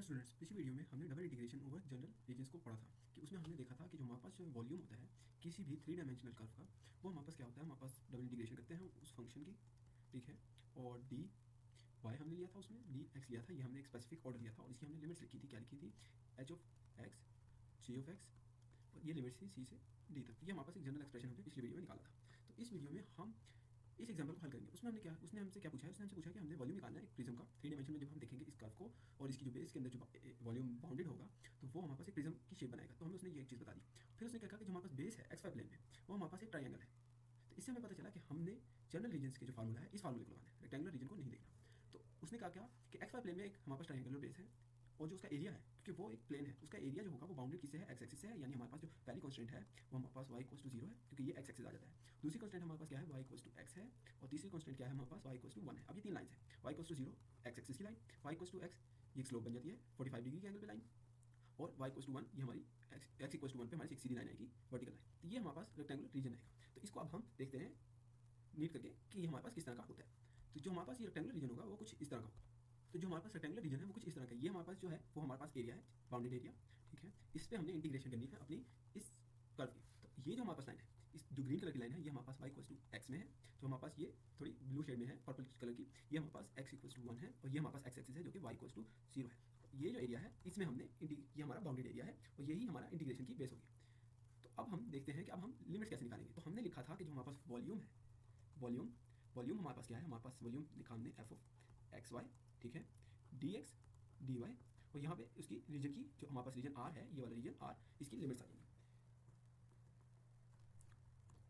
Hello students, पिछली video में हमने double integration over general regions को पढ़ा था कि उसमें हमने देखा था कि जो हमारे पास जो वॉल्यूम होता है किसी भी 3 डायमेंशनल कर्व का, वो हमारे पास क्या होता है, हमारे पास डबल इंटीग्रेशन करते हैं उस फंक्शन की, ठीक है। और डी वाई हमने लिया था, उसमें डी एक्स लिया था, ये हमने एक स्पेसिफिक ऑर्डर लिया था और इसकी हमने लिमिट्स लिखी थी। क्या लिखी थी? H of X, G of X, और ये लिमिट्स थी सी से डी तक। ये हमारे पास एक जनरल एक्सप्रेशन हमने पिछली वीडियो में निकाला था। तो इस वीडियो में हम इस एग्जाम्पल को हल करेंगे। उसमें उसने हमसे क्या पूछा है? उसने हमसे पूछा कि हमने वॉल्यूम निकालना है एक प्रिज्म का 3 डायमेंशन में। जब हम देखेंगे इस कर्व को और इसकी जो बेस के अंदर जो वॉल्यूम बाउंडेड होगा, तो वो हमारे पास एक प्रिज्म की शेप बनाएगा। तो हमें उसने ये एक चीज़ बता दी। फिर उसने क्या कहा कि जो हमारे पास बेस है XY प्लेन में, वो हमारे पास एक ट्राइंगल है। तो इससे हमें पता चला कि हमने जनरल रीजन्स के जो फार्मूला है, इस फार्मूले को लगाना है, रेक्टेंगुलर रीजन को नहीं देखना। तो उसने कहा क्या कि XY प्लेन में एक हमारे पास ट्राइंगुलर बेस है और जो उसका एरिया है, क्योंकि वो एक प्लेन है, उसका एरिया जो होगा वो बाउंडेड किससे है? एक्स एक्सिस से है। यानी हमारे पास जो पहली कॉन्स्टेंट है वो हमारे पास y इक्वल्स टू 0 है, क्योंकि ये एक्स एक्सिस आ जाता है। दूसरी कॉन्स्टेंट हमारे पास क्या है? y इक्वल्स टू x है। और तीसरी कॉन्स्टेंट क्या है हमारे पास? y इक्वल्स टू 1 है। अब ये 3 लाइन है, y equals to 0 x axis की line, y equals to x ये स्लोप बन जाती है 45 डिग्री के एंगल पे लाइन, और y इक्वल्स टू 1 ये हमारी x इक्वल्स टू 1 पे हमारी एक सीधी लाइन आएगी, वर्टिकल लाइन। तो ये हमारे पास रेक्टेंगुलर रीजन आएगा। तो इसको अब हम देखते हैं नीट करके कि हमारे पास किस तरह का होता है। तो जो हमारे पास ये रेक्टेंगुलर रीजन होगा वो कुछ इस तरह का होगा। तो जो हमारे पास रेक्टेंगुलर रीजन है वो कुछ इस तरह का, ये हमारे पास जो है वो हमारे पास एरिया है, बाउंडेड एरिया, ठीक है। इस पर हमने इंटीग्रेशन करनी है अपनी इस कर्व की। तो ये जो हमारे पास लाइन है, इस जो ग्रीन कलर की लाइन है, ये हमारे पास y इक्वल्स टू एक्स में है। तो हमारे पास ये थोड़ी ब्लू शेड में है, पर्पल कलर की, ये हमारे पास x इक्वल्स टू 1 है। और ये हमारे पास एक्स एक्सिस है जो कि y इक्वल्स टू 0 है। ये जो एरिया है इसमें हमने ये हमारा बाउंडेड एरिया है और यही हमारा इंटीग्रेशन की बेस होगी। तो अब हम देखते हैं कि अब हम लिमिट्स कैसे निकालेंगे। तो हमने लिखा था कि जो हमारे पास वॉल्यूम है, वॉल्यूम वॉल्यूम हमारे पास क्या है? हमारे पास वॉल्यूम लिखा हमने एफ ऑफ एक्स वाई, ठीक है, डी एक्स डी वाई, और यहाँ पे उसकी रीजन की जो हमारे पास रीजन आर है, ये वाला रीजन आर, इसकी लिमिट्स आ जाएंगी।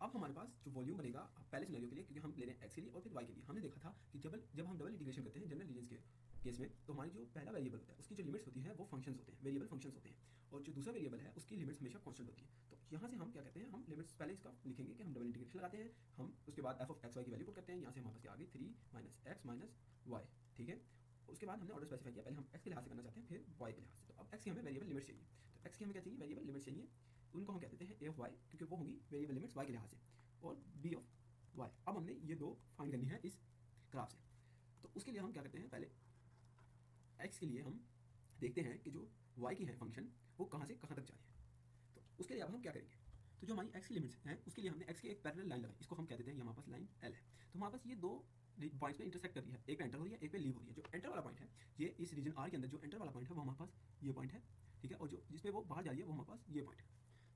अब हमारे पास जो वॉल्यूम बनेगा पहले सिनेरियो के लिए, क्योंकि हम ले रहे हैं एक्स के लिए और फिर वाई के लिए, हमने देखा था कि जब हम डबल इंटीग्रेशन करते हैं जनरल रीजन्स के केस में, तो हमारी जो पहला वेरिएबल होता है उसकी जो लिमिट्स होती है वो फंक्शंस होते हैं, वेरिएबल फंक्शंस होते हैं। और जो दूसरा वेरिएबल है उसकी लिमिट्स हमेशा कांस्टेंट होती है। तो यहाँ से हम क्या कहते हैं, हम लिमिट्स पहले इसका लिखेंगे कि हम डबल इंटीग्रेशन लगाते हैं, हम उसके बाद एफ ऑफ एक्स वाई की वैल्यू पुट करते हैं। यहाँ से हमारे पास क्या आ गई? 3 माइनस एक्स माइनस वाई, ठीक है। उसके बाद हमने ऑर्डर स्पेसिफाई किया, पहले हम एक्स के लिहाज से करना चाहते हैं, फिर वाई के लिहाज से। तो अब एक्स की हमें वेरिएबल लिमिट्स चाहिए। तो एक्स की हमें क्या चाहिए? वेरिएबल लिमिट्स चाहिए। उनको हम कह देते हैं ए ऑफ वाई, क्योंकि वो होंगी वेरिएबल लिमिट्स वाई के लिहाज से, और बी ऑफ वाई। अब हमने ये दो फाइंड करनी है इस ग्राफ से। तो उसके लिए हम क्या करते हैं, पहले एक्स के लिए हम देखते हैं कि जो वाई की है फंक्शन वो कहाँ से कहाँ तक जा रही है। तो उसके लिए अब हम क्या करेंगे? तो जो हमारी एक्स की लिमिट्स हैं उसके लिए हमने एक्स की एक पैरेलल लाइन लगाई, इसको हम कह देते हैं, ये हमारे पास लाइन एल है। तो हमारे पास ये दो पॉइंट्स पे इंटरसेक्ट कर रही है, एक पे एंटर हो रही है, एक पे लीव हो रही है। जो एंटर वाला पॉइंट है, ये इस रीजन आर के अंदर जो एंटर वाला पॉइंट है वो हमारे पास ये पॉइंट है, ठीक है। और जो जिसपे वो बाहर जा रही है वो हमारे पास ये पॉइंट है।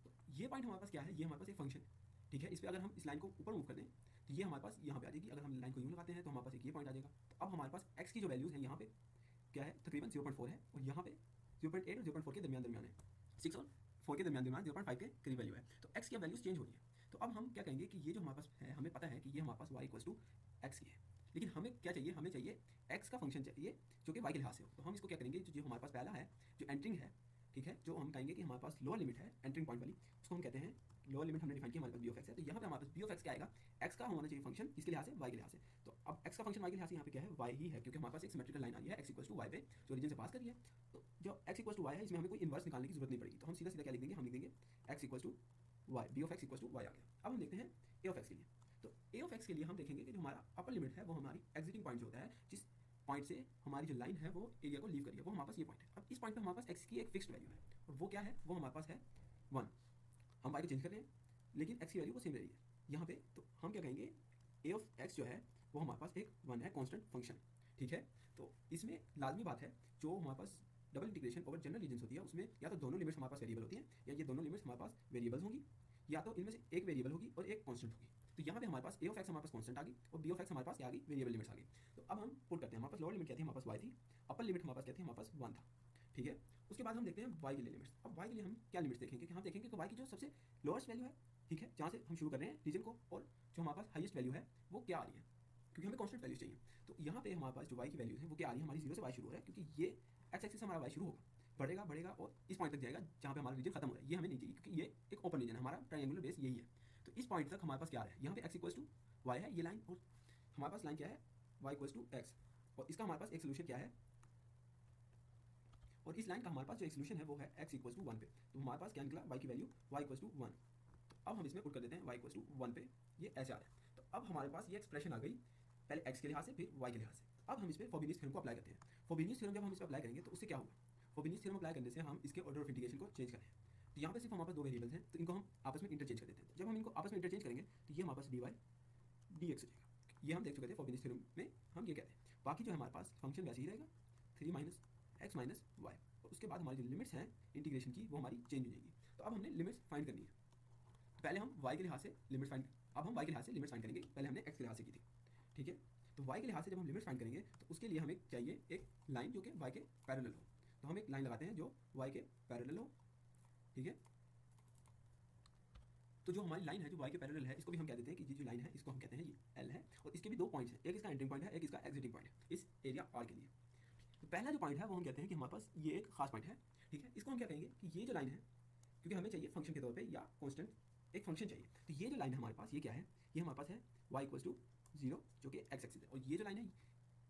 तो ये पॉइंट हमारे पास क्या है? ये हमारे पास एक फंक्शन है, ठीक है। इस पर अगर हम इस लाइन को ऊपर मूव कर दें तो ये हमारे पास यहाँ पे आ जाएगी। अगर हम लाइन को यूँ लगाते हैं तो हमारे पास एक ये पॉइंट आ जाएगा। तो अब हमारे पास एक्स की जो वैल्यूज़ हैं यहाँ पे क्या है? तकरीबन 0.4 है, और यहाँ पे 0.8 और 0.4 के दरमियान है, 6 और 4 के दरमियान 0.5 के करीब वैल्यू है। तो एक्स की वैल्यूज चेंज हो रही है। तो अब हम क्या कहेंगे कि ये जो हमारे पास है, हमें पता है कि ये हमारे पास y इक्वल्स टू एक्स की है, लेकिन हमें क्या चाहिए? हमें चाहिए x का फंक्शन चाहिए जो कि y के लिहाज से हो। तो हम इसको क्या करेंगे, जो हमारे पास पहला है जो एंट्रिंग है, ठीक है, जो हम कहेंगे कि हमारे पास लोअर लिमिट है एंट्रिंग पॉइंट वाली, उसको हम कहते हैं लोअर लिमिट। हमने डिफाइन किया हमारे पास बी ऑफ एक्स है। तो यहाँ पे हमारे पास बी ऑफ एक्स क्या आएगा? एक्स का होना चाहिए फंक्शन किसके लिहाज से? वाई के लिहाज से। तो अब एक्स का फंक्शन वाई के लिहाज से यहाँ पे क्या है? वाई ही है, क्योंकि हमारे पास एक सिमेट्रिकल लाइन आ रही है एक्स इक्वल्स टू वाई पे, जो रीजन से पास कर रही है। तो जो एक्स इक्वल्स टू वाई है, इसमें हमें कोई इन्वर्स निकालने की जरूरत नहीं पड़ेगी। तो हम सीधा सीधा क्या लिख देंगे? हम लिख देंगे x equals to y, B of x equals to y आ गया। अब हम देखते हैं ए ऑफ एक्स के लिए। तो ए ऑफ एक्स के लिए हम देखेंगे कि जो हमारा अपर लिमिट है वो हमारी एग्जिटिंग पॉइंट जो होता है, जिस पॉइंट से हमारी जो लाइन है वो एरिया को लीव करिए, वो हमारे पास ये पॉइंट है। अब इस पॉइंट पे हमारे पास एक्स की एक फिक्स्ड वैल्यू है, और वो क्या है? वो हमारे पास है 1। हम वाई को चेंज कर रहे हैं लेकिन एक्स की वैल्यू वो सेम रह रही है यहाँ पे। तो हम क्या कहेंगे? ए ऑफ एक्स जो है वो हमारे पास एक 1 है, कॉन्स्टेंट फंक्शन, ठीक है। तो इसमें लाजमी बात है, जो हमारे पास double integration over general regions होती है उसमें या तो दोनों लिमिट्स हमारे पास वेरिएबल होती हैं, या ये दोनों लिमिट्स हमारे पास वेरिएबल्स होंगी, या तो इनमें से एक वेरिएबल होगी और एक कांस्टेंट होगी। तो यहाँ पे हमारे पास ए ऑफ एक्स हमारे पास कांस्टेंट आ गई और बी ऑफ एक्स हमारे पास क्या आ गई? वेरिएबल लिमिट्स आ गई। तो अब हम पुट करते हैं, हमारे पास लोअर लिमिट क्या थी? हमारे पास वाई थी। अपर लिमिट हमारे पास क्या थी? हमारे पास 1 था, ठीक है। उसके बाद हम देखते हैं वाई के लिए लिमिट्स। अब वाई के लिए हम क्या लिमिट्स देखेंगे? कि हम देखेंगे कि वाई की जो सबसे लोएस्ट वैल्यू है, ठीक है, जहाँ से हम शुरू कर रहे हैं रीजन को, और जो हमारे पास हाईएस्ट वैल्यू है वो क्या आ रही है, क्योंकि हमें कांस्टेंट वैल्यूज चाहिए। तो यहाँ पे हमारे पास जो वाई की वैल्यूज है वो क्या आ रही है? हमारी 0 से वाई शुरू हो रहा है, क्योंकि ये एक्स एक्सिस से हमारा वाई शुरू होगा, बढ़ेगा बढ़ेगा और इस पॉइंट तक जाएगा जहाँ पे हमारा रीजन खत्म हो रहा है। ये हमें नहीं चाहिए, क्योंकि ये एक ओपन रीजन है, हमारा ट्रायंगुलर बेस यही है। तो इस पॉइंट तक हमारे पास क्या आ रहा है? यहाँ पे एक्स इक्वल्स टू वाई है ये लाइन, और हमारे पास लाइन क्या है? वाई इक्वल्स टू एक्स, और इसका हमारे पास एक सोल्यूशन क्या है? और इस लाइन का हमारे पास जो एक सोल्यूशन है वो है x इक्वल्स टू 1 पे। तो हमारे पास क्या निकला? y की वैल्यू y इक्वल्स टू 1। तो अब हम इसमें पुट कर देते हैं y इक्वल्स टू 1 पे, ये ऐसे आ रहा है। तो अब हमारे पास ये एक्सप्रेशन आ गई, पहले x के लिहाज से फिर y के लिहाज से। अब हम इस पर फ्रोबेनियस थ्योरम को अप्लाई करते हैं। फ्रोबेनियस थ्योरम जब हम इस पर अप्लाई करेंगे तो उससे क्या होगा? फ्रोबिनियस थ्योरम अप्लाई करने से हम इसके ऑर्डर ऑफ इंटीग्रेशन को चेंज करें। तो यहाँ पे सिर्फ हमारे पास दो वेरिएबल्स हैं, तो इनको हम आपस में इंटरचेंज कर देते हैं। जब हम इनको आपस में इंटरचेंज करेंगे तो ये हमारे पास dy dx हो जाएगा। ये हम देख चुके थे फ्रोबिनियस थ्योरम में, हम ये कहते हैं। बाकी जो हमारे पास फंक्शन वैसे ही रहेगा 3 माइनस एक्स माइनस वाई, और उसके बाद हमारी जो लिमिट्स हैं इंटीग्रेशन की वो हमारी चेंज हो जाएगी। तो अब हमने लिमिट्स फाइंड करनी है। तो पहले हम y के लिहाज से लिमिट्स फाइंड, अब हम y के लिहाज से लिमिट्स फाइंड करेंगे, पहले हमने x के लिहाज से की थी, ठीक है। तो y के लिहाज से जब हम लिमिट्स फाइंड करेंगे तो उसके लिए हमें चाहिए एक लाइन जो कि y के पैरेलल हो। तो हम एक लाइन लगाते हैं जो y के पैरेलल हो, ठीक है। तो जो हमारी लाइन है जो y के पैरेलल है, इसको भी हम कह देते हैं कि ये जो लाइन है इसको हम कहते हैं ये L है, और इसके भी दो पॉइंट्स हैं, एक इसका एंटरिंग पॉइंट है, एक इसका एग्जिटिंग पॉइंट है इस एरिया R के लिए। तो पहला जो पॉइंट है वो हम कहते हैं कि हमारे पास ये एक खास पॉइंट है, ठीक है। इसको हम क्या कहेंगे कि ये जो लाइन है, क्योंकि हमें चाहिए फंक्शन के तौर पे या कांस्टेंट एक फंक्शन चाहिए, तो ये जो लाइन है हमारे पास ये क्या है, ये हमारे पास है y = 0 जो कि x एक्सिस है, और ये जो लाइन है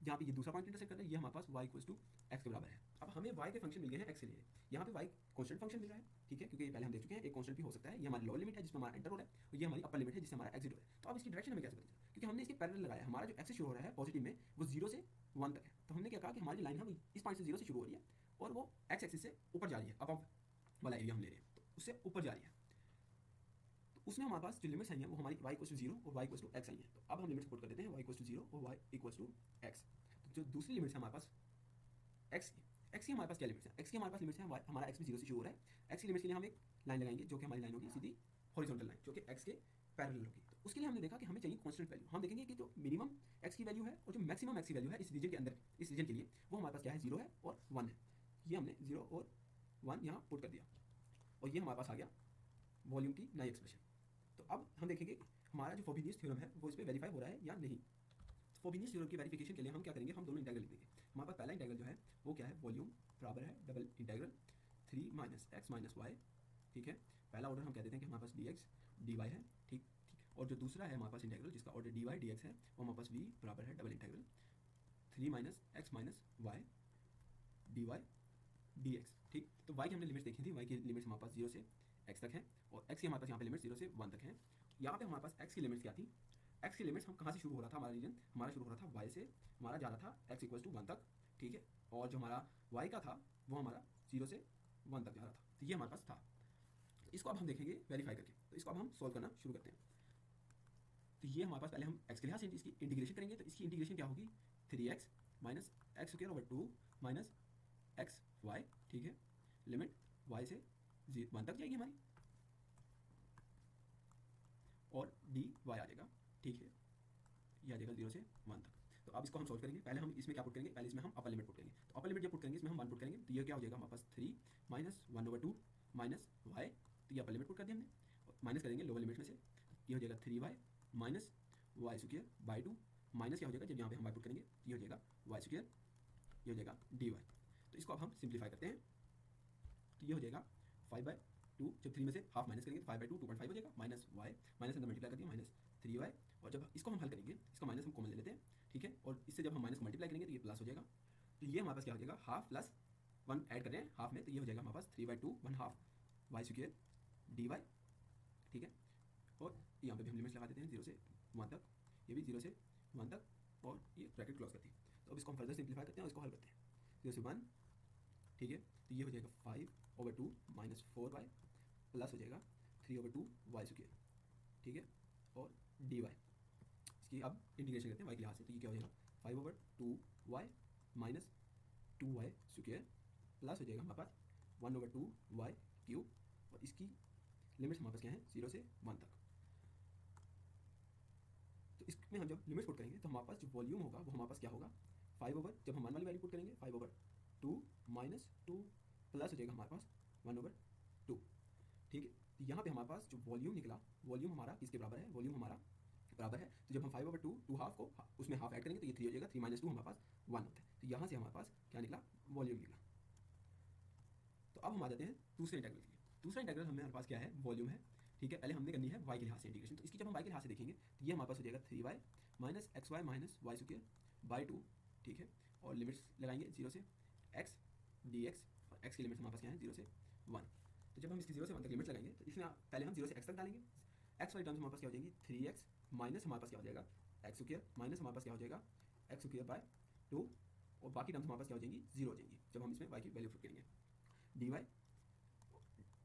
जहाँ पे ये दूसरा पॉइंट इंटरसेक्ट कर रहा है ये हमारे पास y = x के बराबर है। अब हमें y के फंक्शन मिल गए हैं x के लिए, यहाँ पे y कांस्टेंट फंक्शन मिल रहा है, ठीक है, क्योंकि पहले हम देख चुके हैं एक कांस्टेंट भी हो सकता है। ये हमारी लोअर लिमिट है जिसमें हमारा एंटर हो रहा है, और ये हमारी अपर लिमिट है जिससे हमारा एग्जिट हो रहा है। तो अब इसकी डायरेक्शन हमें कैसे पता चला, क्योंकि हमने इसके पैरेलल लगाया, हमारा जो एक्सिस शुरू हो रहा है पॉजिटिव में वो 0 से 1 तक है। तो हमने क्या कहा कि हमारी लाइन है इस पॉइंट से 0 से शुरू हो रही है और वो x एक्सिस से ऊपर जा रही है, अप वाला एरिया हम ले रहे हैं, तो उससे ऊपर जा रही है। उसमें हमारे पास जो लिमिट्स आई हैं वो हमारी y = 0 और y = x आई हैं। तो अब हम लिमिट्स पुट कर देते हैं y = 0 और y = x। तो जो दूसरी लिमिट्स है हमारे पास x की हमारे पास क्या लिमिट्स है, x की हमारे पास लिमिट्स है हमारा x भी 0 से शुरू हो रहा है। x की लिमिट्स के लिए हम एक लाइन लगाएंगे जो कि हमारी लाइन होगी सीधी हॉरिजॉन्टल लाइन जो कि x के पैरेलल होगी। तो उसके लिए हमने देखा कि हमें चाहिए कांस्टेंट वैल्यू। हम देखेंगे कि जो मिनिमम x की वैल्यू है और जो मैक्सिमम x की वैल्यू है इस रीजन के अंदर, इस रीजन के लिए वो हमारे पास क्या है, 0 है और 1 है। ये हमने 0 और 1 यहाँ पुट कर दिया, और ये हमारे पास आ गया वॉल्यूम की नई एक्सप्रेशन। तो अब हम देखेंगे हमारा जो फ्रोबिनियस थ्योरम है वो इस पर वेरीफाई हो रहा है या नहीं। फ्रोबिनियस थ्योरम की वेरिफिकेशन के लिए हम क्या करेंगे, हम दोनों इंटीग्रल लिख देंगे। हमारे पास पहला इंटीग्रल जो है वो क्या है, वॉल्यूम बराबर है double integral 3 minus X minus Y, ठीक है। पहला ऑर्डर हम कह देते हैं कि हमारे पास dx dy है, ठीक। और जो दूसरा है हमारे पास इंटीग्रल जिसका ऑर्डर dy dx है वो हमारे पास v बराबर है double integral 3 minus X minus Y dy dx, ठीक। तो y की हमने लिमिट्स देखी थी, y की लिमिट्स हमारे पास 0 से x तक है, और x की हमारे पास यहाँ पे लिमिट्स 0 से 1 तक है। यहाँ पे हमारे पास x की लिमिट्स क्या थी, x की लिमिट्स हम कहाँ से शुरू हो रहा था, हमारा रीजन हमारा शुरू हो रहा था y से, हमारा जा रहा था x = 1 तक, ठीक है। और जो हमारा y का था वो हमारा 0 से 1 तक जा रहा था। तो ये हमारे पास था। इसको अब हम देखेंगे वेरीफाई करके। तो इसको अब हम सोल्व करना शुरू करते हैं। तो ये हमारे पास पहले हम x के लिहाज से इसकी इंटीग्रेशन करेंगे। तो इसकी इंटीग्रेशन क्या होगी, 3x minus x² / 2 minus x Y, ठीक है। लिमिट y से 1 तक जाएगी हमारी, और dy आ जाएगा, ठीक है। ये आ जाएगा 0 से 1 तक। तो अब इसको हम सोल्व करेंगे। पहले हम इसमें क्या पुट करेंगे, पहले इसमें हम अपर लिमिट पुट करेंगे। तो अपर लिमिट जब पुट करेंगे इसमें हम 1 पुट करेंगे, तो ये क्या हो जाएगा हमारे पास 3 माइनस 1/2 माइनस y। तो ये अपर लिमिट पुट कर दी हमने, माइनस करेंगे लोअर लिमिट में से, ये हो जाएगा 3y माइनस y² / 2 माइनस क्या हो जाएगा, जब यहाँ पे हम y पुट करेंगे ये हो जाएगा y², ये हो जाएगा dy। तो इसको अब हम सिंप्लीफाई करते हैं। तो ये हो जाएगा 5/2, जब 3 में से हाफ माइनस करेंगे 5/2 2.5 हो जाएगा, माइनस y, माइनस अंदर मल्टीप्लाई कर दिया माइनस 3y, और जब इसको हम हल करेंगे इसका माइनस हम कॉमन ले लेते हैं, ठीक है। और इससे जब हम माइनस को मल्टीप्लाई करेंगे तो ये प्लस हो जाएगा। तो ये हमारे पास क्या हो जाएगा, हाफ प्लस 1 ऐड कर रहे हैं हाफ में, तो ये हो जाएगा हमारे पास 3/2 1/2 y² dy, ठीक है। और यहाँ पे भी हम लिमिट्स लगा देते हैं 0 से 1 तक, ये भी 0 से 1 तक, और ये ब्रैकेट क्लोज करती है। तो अब इसको हम फर्दर सिंप्लीफाई करते हैं और इसको हल करते हैं 0 से 1, ठीक है। तो ये हो जाएगा 5/2 माइनस 4y प्लस हो जाएगा 3/2 y², ठीक है, और dy। इसकी अब इंटीग्रेशन करते हैं y के लिहाज से। तो ये क्या हो जाएगा 5/2y माइनस 2y² प्लस हो जाएगा हमारे पास 1/2y³, और इसकी लिमिट्स हमारे पास क्या है 0 से 1 तक। तो इसमें हम जब लिमिट्स पुट करेंगे तो हमारे पास जो वॉल्यूम होगा वो हमारे पास क्या होगा, जब हम 1 वाली वैल्यू पुट करेंगे 5/2 माइनस 2 प्लस हो जाएगा हमारे पास 1/2, ठीक है। तो यहाँ पे हमारे पास जो वॉल्यूम निकला, वॉल्यूम हमारा किसके बराबर है, वॉल्यूम हमारा बराबर है। तो जब हम 5/2 2 हाफ को उसमें हाफ ऐड करेंगे तो ये 3 हो जाएगा, 3 माइनस 2 हमारे पास 1 होता है। तो यहाँ से हमारे पास क्या निकला, वॉल्यूम निकला। तो अब हम आ जाते हैं दूसरे इंटीग्रल के लिए। दूसरा इंटीग्रल हमारे पास क्या है, वॉल्यूम है, ठीक है। पहले हमने करनी है y के लिहाज से इंटीग्रेशन। तो इसकी जब हम y के लिहाज से देखेंगे तो ये हमारे पास हो जाएगा 3y minus xy minus y²/2, ठीक है। और लिमिट्स लगाएंगे 0 से x dx, और x की लिमिट्स हमारे पास क्या है 0 से 1। तो जब हम इसकी 0 से 1 तक लिमिट्स लगाएंगे तो इसमें पहले हम 0 से x तक डालेंगे। x वाली टर्म्स हमारे पास क्या हो जाएंगी 3x माइनस हमारे पास क्या हो जाएगा x² माइनस हमारे पास क्या हो जाएगा x² / 2, और बाकी टर्म्स हमारे पास क्या हो जाएंगी, जीरो हो जाएंगी जब हम इसमें y की वैल्यू पुट करेंगे। dy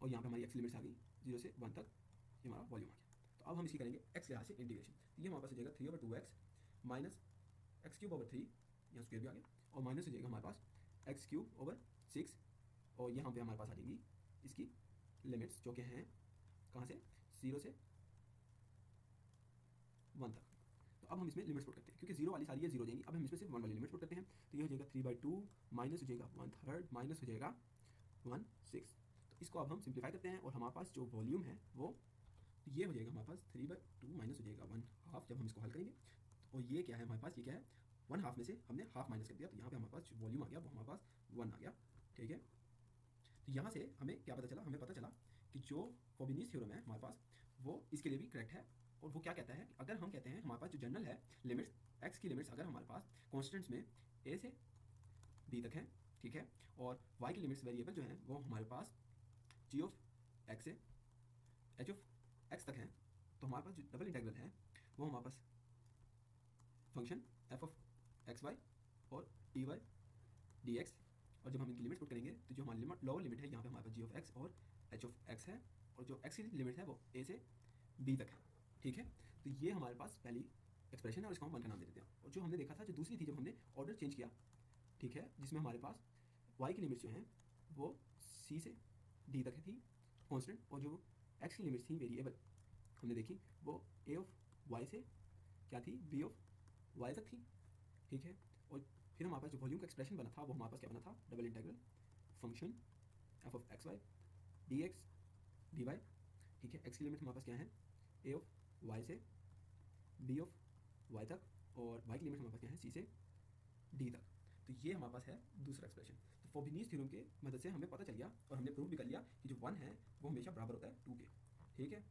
और यहाँ पे हमारी x लिमिट्स आ गई 0 से 1 तक, ये हमारा वॉल्यूम आ गया। तो अब हम इसकी करेंगे x के लिहाज से इंटीग्रेशन। तो ये हमारे पास हो जाएगा 3/2x माइनस x³/3, यहाँ स्क्वायर भी आ गया, और माइनस हो जाएगा हमारे पास x³/6, और यहाँ पे हमारे पास आ जाएंगी इसकी लिमिट्स जो कि हैं कहाँ से, 0 से 1 तक। तो अब हम इसमें लिमिट्स पुट करते हैं, क्योंकि 0 वाली सारी ये 0 हो जाएंगी। अब हम इसमें सिर्फ 1 वाली लिमिट्स पुट करते हैं। तो ये हो जाएगा 3/2 माइनस हो जाएगा 1/3 माइनस हो जाएगा 1/6। तो इसको अब हम सिंप्लीफाई करते हैं और हमारे पास जो वॉल्यूम है वो ये हो जाएगा हमारे पास 3/2 माइनस हो जाएगा 1/2 जब हम इसको हल करेंगे। और ये क्या है हमारे पास, ये क्या है 1/2 में से हमने हाफ माइनस कर दिया, तो यहाँ पे हमारे पास जो वॉल्यूम आ गया वो हमारे पास 1 आ गया। ठीक है, तो यहाँ से हमें क्या पता चला, हमें पता चला कि जो फ्रोबिनियस थ्योरम है हमारे पास वो इसके लिए भी करेक्ट है। और वो क्या कहता है, अगर हम कहते हैं हमारे पास जो जनरल है लिमिट्स x की लिमिट्स अगर हमारे पास कॉन्स्टेंट्स में a से b तक है, ठीक है, और y की लिमिट्स वेरिएबल जो हैं वो हमारे पास g ऑफ x से h ऑफ x तक हैं, तो हमारे पास जो डबल इंटीग्रल है वो हमारे पास फंक्शन f ऑफ xy और dy dx, और जब हम इनकी लिमिट्स पुट करेंगे तो जो हमारी लोअर लिमिट है यहाँ पे हमारे पास g ऑफ x और h ऑफ x है, और जो x की लिमिट है वो a से b तक है। ठीक है, तो ये हमारे पास पहली एक्सप्रेशन है और इसको हम 1 का नाम दे देते हैं। और जो हमने देखा था जो दूसरी थी, जब हमने ऑर्डर चेंज किया, ठीक है, जिसमें हमारे पास y की लिमिट्स जो हैं वो c से d तक थी कॉन्स्टेंट, और जो x की लिमिट्स थी वेरिएबल हमने देखी वो a ऑफ y से क्या थी, b ऑफ y तक थी। ठीक है, और फिर हमारे पास जो वॉल्यूम का एक्सप्रेशन बना था वो हमारे पास क्या बना था, double integral function f of xy dx dy। ठीक है, x की लिमिट हमारे पास क्या है, a ऑफ y से b ऑफ y तक, और y की लिमिट हमारे पास क्या है, c से d तक। तो ये हमारे पास है दूसरा एक्सप्रेशन। तो फ्रोबिनियस थ्योरम के मदद से हमें पता चल गया और हमने प्रूव भी कर लिया कि जो 1 है वो हमेशा बराबर होता है 2 के। ठीक है।